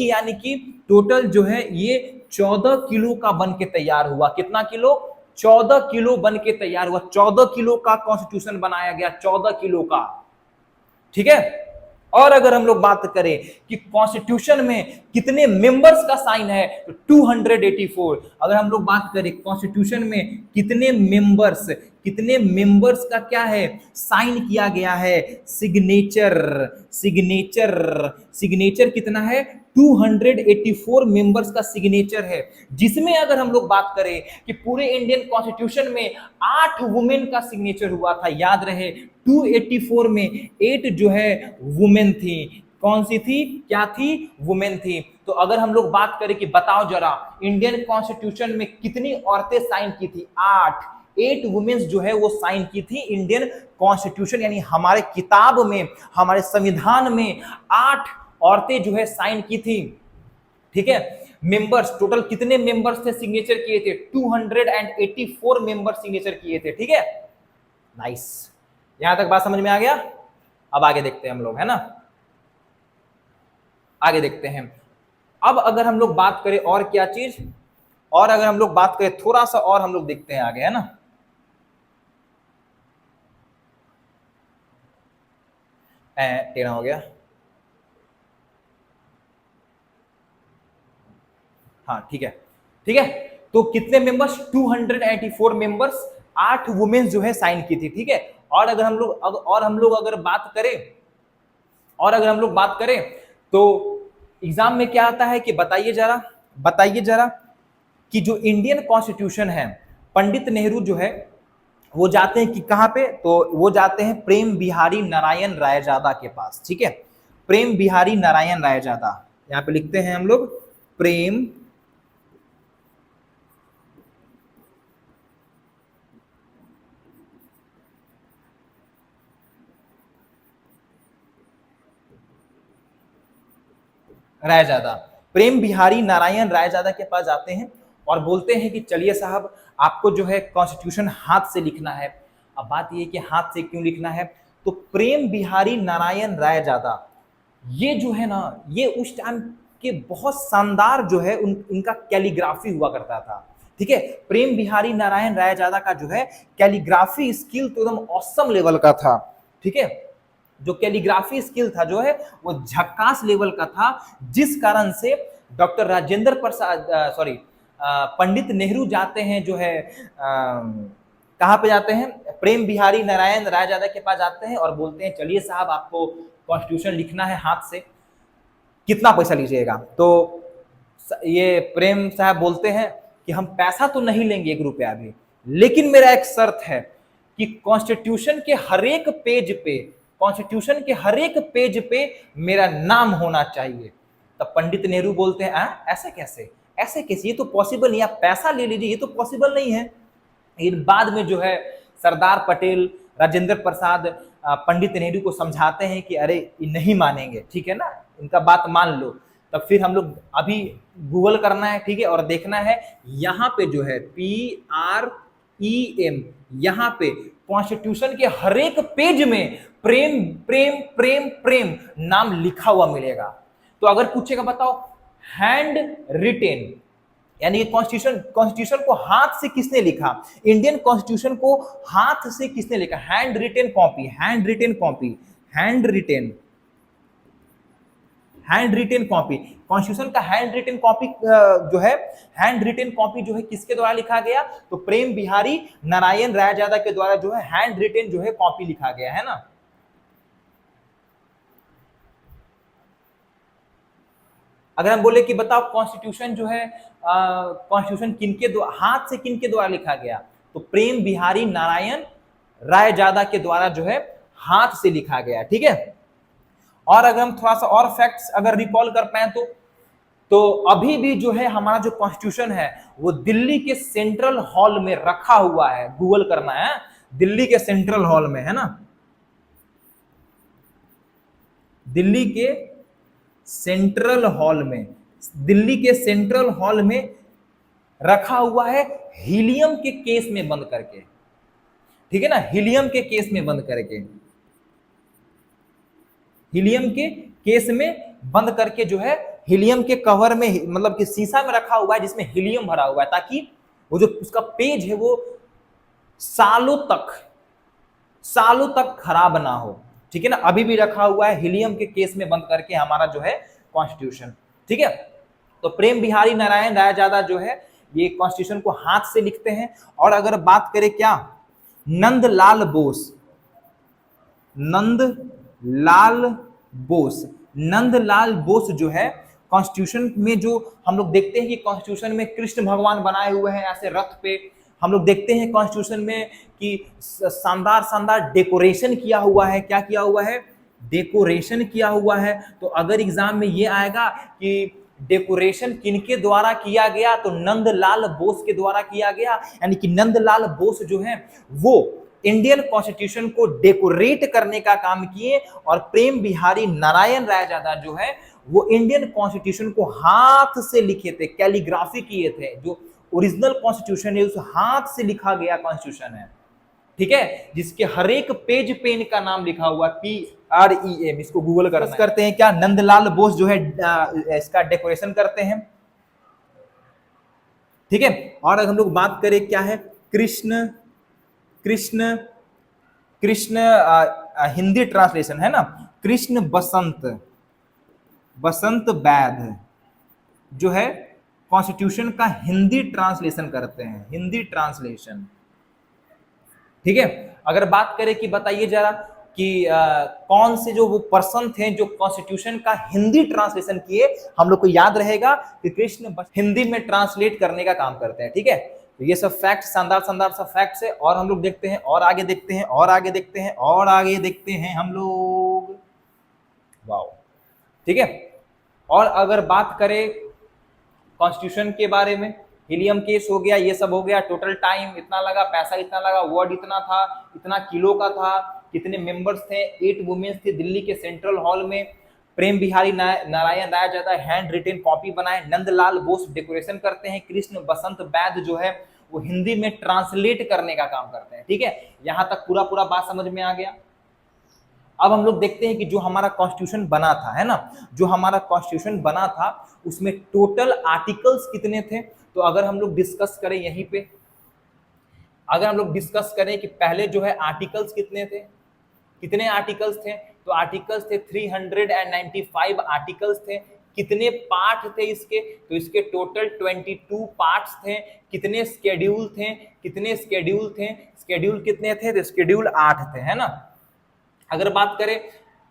यानी कि टोटल जो है ये 14 किलो का बन के तैयार हुआ। कितना किलो, 14 किलो बन के तैयार हुआ। 14 किलो का कॉन्स्टिट्यूशन बनाया गया, 14 किलो का, ठीक है। और अगर हम लोग बात करें कि कॉन्स्टिट्यूशन में कितने मेंबर्स का साइन है, तो 284। अगर हम लोग बात करें कॉन्स्टिट्यूशन में कितने मेंबर्स का क्या है, साइन किया गया है, सिग्नेचर कितना है, 284 मेंबर्स का सिग्नेचर है। जिसमें अगर हम लोग बात करें कि पूरे इंडियन कॉन्स्टिट्यूशन में 8 वुमेन का सिग्नेचर हुआ था, याद रहे 284 में 8 जो है वुमेन थी। कौन सी थी, क्या थी, वुमेन थी। तो अगर हम लोग बात करें कि बताओ जरा इंडियन कॉन्स्टिट्यूशन में कितनी औरतें साइन की थी, 8 वुमेन्स जो है वो साइन की थी इंडियन कॉन्स्टिट्यूशन, यानी हमारे किताब में, हमारे संविधान में 8 औरतें जो है साइन की थी, ठीक है। मेंबर्स टोटल कितने मेंबर्स थे, सिग्नेचर किए थे, 284 मेंबर सिग्नेचर किए थे, ठीक है। नाइस, यहां तक बात समझ में आ गया। अब आगे देखते हैं हम लोग, है ना, आगे देखते हैं। अब अगर हम लोग बात करें और क्या चीज, और अगर हम लोग बात करें थोड़ा सा और हम लोग देखते हैं आगे, है ना। टेढ़ा हो गया, हाँ ठीक है, ठीक है। तो कितने मेंबर्स, 284 मेंबर्स, 8 वुमेन्स जो है साइन की थी, ठीक है। और अगर हम लोग अगर बात करें तो एग्जाम में क्या आता है कि बताइए जरा कि जो इंडियन कॉन्स्टिट्यूशन है, पंडित नेहरू जो है वो जाते हैं कि कहां पे, तो वो जाते हैं प्रेम बिहारी नारायण रायजादा के पास, ठीक है। प्रेम बिहारी नारायण रायजादा, यहां पे लिखते हैं हम लोग प्रेम रायजादा, प्रेम बिहारी नारायण रायजादा के पास जाते हैं और बोलते हैं कि चलिए साहब आपको जो है कॉन्स्टिट्यूशन हाथ से लिखना है। अब बात ये कि हाथ से क्यों लिखना है, तो प्रेम बिहारी नारायण रायजादा ये जो है ना, ये उस टाइम के बहुत शानदार जो है इनका कैलीग्राफी हुआ करता था, ठीक है। प्रेम बिहारी नारायण रायजादा का जो है कैलीग्राफी स्किल तो एकदम ऑसम लेवल का था, ठीक है। जो कैलीग्राफी स्किल था जो है वो झक्कास लेवल का था, जिस कारण से डॉक्टर राजेंद्र प्रसाद पंडित नेहरू जाते हैं जो है कहाँ पे जाते हैं, प्रेम बिहारी नारायण रायजादा के पास जाते हैं और बोलते हैं चलिए साहब आपको कॉन्स्टिट्यूशन लिखना है हाथ से, कितना पैसा लीजिएगा। तो ये प्रेम साहब बोलते हैं कि हम पैसा तो नहीं लेंगे 1 रुपया भी, लेकिन मेरा एक शर्त है कि कॉन्स्टिट्यूशन के हर एक पेज पे मेरा नाम होना चाहिए। तब पंडित नेहरू बोलते हैं ऐसे कैसे, ये तो पॉसिबल नहीं, आप पैसा ले लीजिए, ये तो पॉसिबल नहीं है। लेकिन बाद में जो है सरदार पटेल, राजेंद्र प्रसाद पंडित नेहरू को समझाते हैं कि अरे ये नहीं मानेंगे, ठीक है ना, इनका बात मान लो। तब फिर हम लोग अभी गूगल करना है, ठीक है, और देखना है यहाँ पे जो है PREM, यहाँ पे कॉन्स्टिट्यूशन के हर एक पेज में प्रेम प्रेम प्रेम प्रेम नाम लिखा हुआ मिलेगा। तो अगर पूछेगा बताओ हैंड रिटेन यानी कि कॉन्स्टिट्यूशन को हाथ से किसने लिखा, इंडियन कॉन्स्टिट्यूशन को हाथ से किसने लिखा, hand written copy, hand written copy, hand written copy, constitution का हैंड रिटेन कॉपी जो है, हैंड रिटेन कॉपी जो है किसके द्वारा लिखा गया, तो प्रेम बिहारी नारायण रायजादा के द्वारा जो है हैंड रिटेन जो है कॉपी लिखा गया है ना। अगर हम बोले कि बताओ कॉन्स्टिट्यूशन जो है, कॉन्स्टिट्यूशन किनके द्वारा, हाथ से किनके द्वारा लिखा गया, तो प्रेम बिहारी नारायण रायजादा के द्वारा जो है हाथ से लिखा गया, ठीक है। और अगर हम थोड़ा सा और फैक्ट्स अगर रिकॉल कर पाए तो अभी भी जो है हमारा जो कॉन्स्टिट्यूशन है वो दिल्ली के सेंट्रल हॉल में रखा हुआ है, गूगल करना है, दिल्ली के सेंट्रल हॉल में है ना, दिल्ली के सेंट्रल हॉल में, दिल्ली के सेंट्रल हॉल में रखा हुआ है हीलियम के केस में बंद करके, ठीक है ना, हीलियम के केस में बंद करके, हीलियम के केस में बंद करके जो है हीलियम के कवर में, मतलब कि शीशा में रखा हुआ है जिसमें हीलियम भरा हुआ है, ताकि वो जो उसका पेज है वो सालों तक खराब ना हो, ठीक है ना। अभी भी रखा हुआ है हीलियम के केस में बंद करके हमारा जो है कॉन्स्टिट्यूशन, ठीक है। तो प्रेम बिहारी नारायण रायजादा जो है ये कॉन्स्टिट्यूशन को हाथ से लिखते हैं। और अगर बात करें क्या, नंदलाल बोस, नंदलाल बोस जो है कॉन्स्टिट्यूशन में, जो हम लोग देखते हैं कि कॉन्स्टिट्यूशन में कृष्ण भगवान बनाए हुए हैं ऐसे रथ पे, हम लोग देखते हैं कॉन्स्टिट्यूशन में कि शानदार डेकोरेशन किया हुआ है, क्या किया हुआ है, डेकोरेशन किया हुआ है। तो अगर एग्जाम में ये आएगा कि डेकोरेशन किनके द्वारा किया गया, तो नंदलाल बोस के द्वारा किया गया, यानी कि नंदलाल बोस जो है वो इंडियन कॉन्स्टिट्यूशन को डेकोरेट करने का काम किए, और प्रेम बिहारी नारायण रायजादा जो है वो इंडियन कॉन्स्टिट्यूशन को हाथ से लिखे थे, कैलीग्राफी किए थे। जो ओरिजिनल कॉन्स्टिट्यूशन है उस हाथ से लिखा गया कॉन्स्टिट्यूशन है, ठीक है, जिसके हर एक पेज पे इनका नाम लिखा हुआ PREM, इसको गूगल करते हैं क्या, नंदलाल बोस जो है इसका डेकोरेशन करते हैं, ठीक है। और अगर हम लोग बात करें क्या है, कृष्ण हिंदी ट्रांसलेशन है ना, कृष्ण बसंत बैध जो है कॉन्स्टिट्यूशन का हिंदी ट्रांसलेशन करते हैं, हिंदी ट्रांसलेशन, ठीक है। अगर बात करें कि बताइए जरा कि कौन से जो वो पर्सन थे जो कॉन्स्टिट्यूशन का हिंदी ट्रांसलेशन किए, हम लोग को याद रहेगा कि कृष्ण हिंदी में ट्रांसलेट करने का काम करते हैं, ठीक है। तो ये सब फैक्ट, शानदार सा फैक्ट्स है। और हम लोग देखते हैं, और आगे देखते हैं, और आगे देखते हैं, और आगे देखते हैं हम लोग, वाओ, ठीक है। और अगर बात करें कॉन्स्टिट्यूशन के बारे में, हीलियम केस हो गया, ये सब हो गया, टोटल टाइम इतना लगा, पैसा इतना लगा, वर्ड इतना था, इतना किलो का था, कितने मेंबर्स थे, 8 वुमेन्स थे दिल्ली के सेंट्रल हॉल में, Prem Behari Narain Raizada hand written copy बनाए, नंदलाल बोस डेकोरेशन करते हैं, कृष्ण बसंत बैद जो है वो हिंदी में ट्रांसलेट करने का काम करते हैं, ठीक है। यहां तक पूरा बात समझ में आ गया। अब हम लोग देखते हैं कि जो हमारा कॉन्स्टिट्यूशन बना था, है ना, जो हमारा कॉन्स्टिट्यूशन बना था उसमें टोटल आर्टिकल्स कितने थे। तो अगर हम लोग डिस्कस करें यहीं पे, अगर हम लोग डिस्कस करें कि पहले जो है आर्टिकल्स कितने थे, कितने आर्टिकल्स थे, तो आर्टिकल्स थे 395 आर्टिकल्स थे। कितने पार्ट थे इसके, तो इसके टोटल 22 पार्ट्स थे। कितने स्केड्यूल थे, स्केड्यूल कितने थे, तो स्केड्यूल 8 थे, है ना। अगर बात करें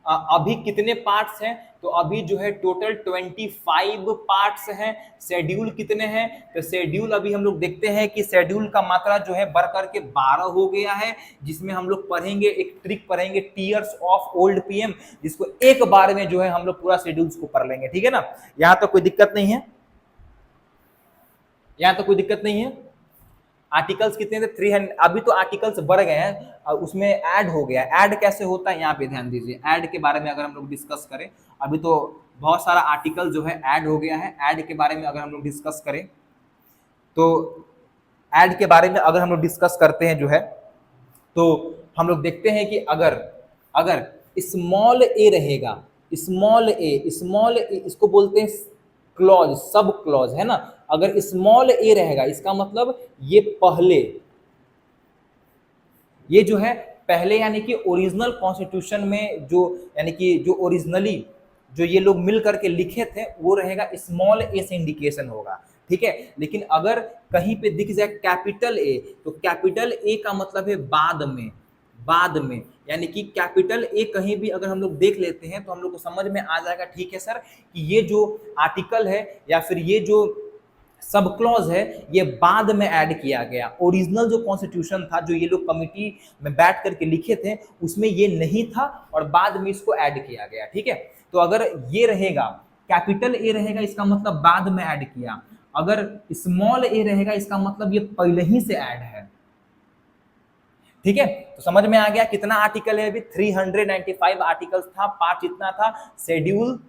अभी कितने पार्ट्स हैं, तो अभी जो है टोटल 25 पार्ट्स हैं। शेड्यूल कितने हैं, तो शेड्यूल अभी हम लोग देखते हैं कि शेड्यूल का मात्रा जो है बढ़ करके 12 हो गया है, जिसमें हम लोग पढ़ेंगे, एक ट्रिक पढ़ेंगे, टीयर्स ऑफ ओल्ड PM, जिसको एक बार में जो है हम लोग पूरा शेड्यूल्स को पढ़ लेंगे, ठीक है ना। यहाँ तो कोई दिक्कत नहीं है, यहाँ तो कोई दिक्कत नहीं है। आर्टिकल्स कितने थे, 300। अभी तो आर्टिकल्स बढ़ गए हैं, उसमें ऐड हो गया। ऐड कैसे होता है यहाँ पे ध्यान दीजिए, ऐड के बारे में अगर हम लोग डिस्कस करें, अभी तो बहुत सारा आर्टिकल जो है ऐड हो गया है। ऐड के बारे में अगर हम लोग डिस्कस करें, तो ऐड के बारे में अगर हम लोग डिस्कस करते हैं जो है, तो हम लोग देखते हैं कि अगर स्मॉल ए रहेगा, स्मॉल ए इसको बोलते हैं क्लॉज, सब क्लॉज, है ना। अगर स्मॉल ए रहेगा इसका मतलब ये पहले, ये जो है पहले यानी कि ओरिजिनल कॉन्स्टिट्यूशन में जो यानी कि जो ओरिजिनली जो ये लोग मिल करके लिखे थे वो रहेगा स्मॉल ए से इंडिकेशन होगा, ठीक है। लेकिन अगर कहीं पे दिख जाए कैपिटल ए तो कैपिटल ए का मतलब है बाद में, बाद में, यानी कि कैपिटल ए कहीं भी अगर हम लोग देख लेते हैं तो हम लोग को समझ में आ जाएगा, ठीक है सर, कि ये जो आर्टिकल है या फिर ये जो सब क्लॉज है ये बाद में ऐड किया गया। ओरिजिनल जो कॉन्स्टिट्यूशन था जो ये लोग कमिटी में बैठ करके लिखे थे उसमें ये नहीं था और बाद में इसको ऐड किया गया, ठीक है। तो अगर ये रहेगा कैपिटल ए रहेगा इसका मतलब बाद में ऐड किया, अगर स्मॉल ए रहेगा इसका मतलब ये पहले ही से ऐड है, ठीक है। तो समझ में आ गया कितना आर्टिकल है अभी, 395 आर्टिकल्स था, पार्ट इतना था, शेड्यूल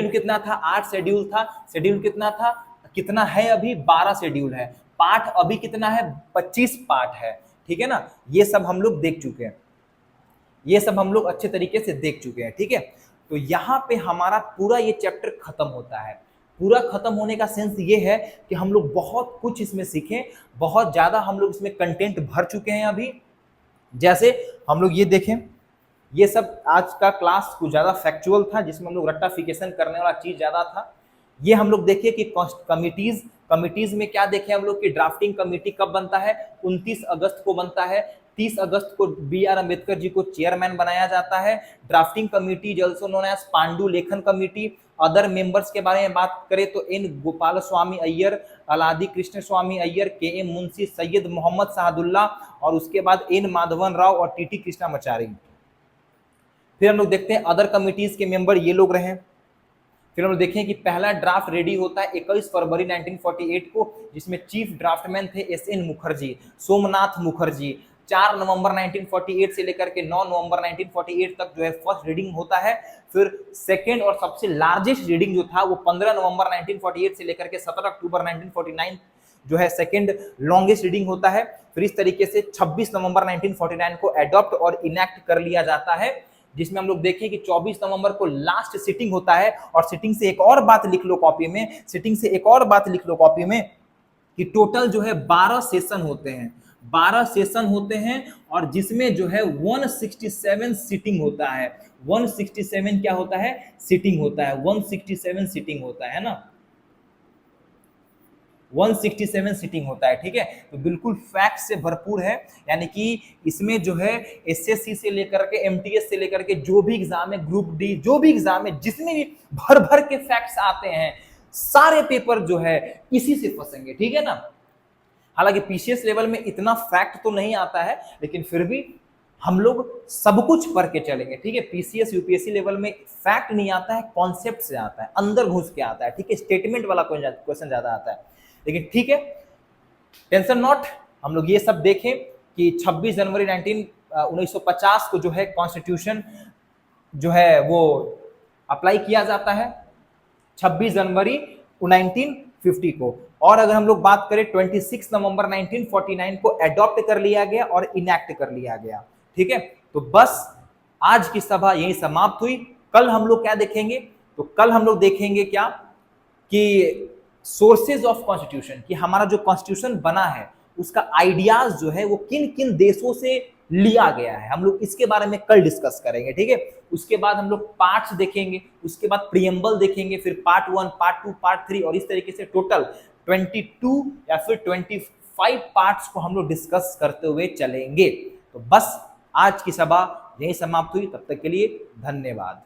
कितना था, 8 शेड्यूल था, शेड्यूल कितना था, कितना है अभी 12 शेड्यूल है, पार्ट अभी कितना है 25 पार्ट है, ठीक है ना। ये सब हम लोग देख चुके हैं, ये सब हम लोग अच्छे तरीके से देख चुके हैं, ठीक है। तो यहाँ पे हमारा पूरा ये चैप्टर खत्म होता है। पूरा खत्म होने का सेंस ये है कि हम लोग बहुत कुछ इसमें सीखें, बहुत ज़्यादा हम लोग इसमें कंटेंट भर चुके हैं अभी। जैसे हम लोग ये देखें, ये सब आज का क्लास कुछ ज़्यादा फैक्चुअल था जिसमें हम लोग रट्टाफिकेशन करने वाला चीज़ ज़्यादा था। ये हम लोग देखिए कि कमिटीज़ में क्या देखें हम लोग कि ड्राफ्टिंग कमेटी कब बनता है, 29 अगस्त को बनता है, 30 अगस्त को BR अम्बेडकर जी को चेयरमैन बनाया जाता है। Drafting committee also known as पांडु लेखन कमेटी। अदर मेंबर्स के बारे में बात करें तो N गोपाल स्वामी अय्यर, अलादी कृष्ण स्वामी अय्यर, KM मुंशी, सैयद मोहम्मद साहदुल्ला और उसके बाद N माधवन राव और TT कृष्णामाचारी। फिर हम लोग देखते हैं अदर कमिटीज के मेंबर ये लोग रहे। फिर हम लोग देखें कि पहला ड्राफ्ट रेडी होता है 21 फरवरी 1948 को, जिसमें चीफ ड्राफ्टमैन थे SN मुखर्जी, सोमनाथ मुखर्जी। 4 नवंबर 1948 से लेकर के 9 नवंबर 1948 तक जो है फर्स्ट रीडिंग होता है। फिर सेकेंड और सबसे लार्जेस्ट रीडिंग जो था वो 15 नवंबर 1948 से लेकर के 17 अक्टूबर 1949 जो है सेकेंड लॉन्गेस्ट रीडिंग होता है। फिर इस तरीके से 26 नवंबर 1949 को एडॉप्ट और इनैक्ट कर लिया जाता है, जिसमें हम लोग देखें कि 24 नवंबर को लास्ट सिटिंग होता है। और सिटिंग से एक और बात लिख लो कॉपी में, सिटिंग से एक और बात लिख लो कॉपी में कि टोटल जो है 12 सेशन होते हैं, 12 सेशन होते हैं और जिसमें जो है 167 सीटिंग होता है। 167 क्या होता है, सीटिंग होता है, 167 सीटिंग होता है ना, 167 सीटिंग होता है, ठीक है। तो बिल्कुल फैक्ट से भरपूर है, यानी कि इसमें जो है SSC से लेकर के MTS से लेकर के जो भी एग्जाम है, ग्रुप डी जो भी एग्जाम है, जिसमें भी भर भर के फैक्ट्स आते हैं सारे पेपर जो है इसी से फंसेंगे, ठीक है ना। हालांकि PCS लेवल में इतना फैक्ट तो नहीं आता है, लेकिन फिर भी हम लोग सब कुछ पढ़ के चलेंगे, ठीक है। PCS UPSC लेवल में फैक्ट नहीं आता है, कॉन्सेप्ट से आता है, अंदर घुस के आता है, ठीक है। स्टेटमेंट वाला क्वेश्चन ज्यादा आता है, लेकिन ठीक है, टेंशन नॉट। हम लोग ये सब देखें कि 26 जनवरी 1950 को जो है कॉन्स्टिट्यूशन जो है वो अप्लाई किया जाता है, 26 जनवरी 1950 को। और अगर हम लोग बात करें 26 नवंबर 1949 को एडॉप्ट कर लिया गया और इनैक्ट कर लिया गया, ठीक है। तो बस आज की सभा यही समाप्त हुई। कल हम लोग क्या देखेंगे, तो कल हम लोग देखेंगे क्या कि सोर्सेज ऑफ कॉन्स्टिट्यूशन, कि हमारा जो कॉन्स्टिट्यूशन बना है उसका आइडियाज जो है वो किन किन देशों से लिया गया है, हम लोग इसके बारे में कल डिस्कस करेंगे, ठीक है। उसके बाद हम लोग पार्ट्स देखेंगे, उसके बाद प्रीएम्बल देखेंगे, फिर पार्ट 1, पार्ट 2, पार्ट 3 और इस तरीके से टोटल 22 या फिर 25 पार्ट्स को हम लोग डिस्कस करते हुए चलेंगे। तो बस आज की सभा यही समाप्त हुई, तब तक के लिए धन्यवाद।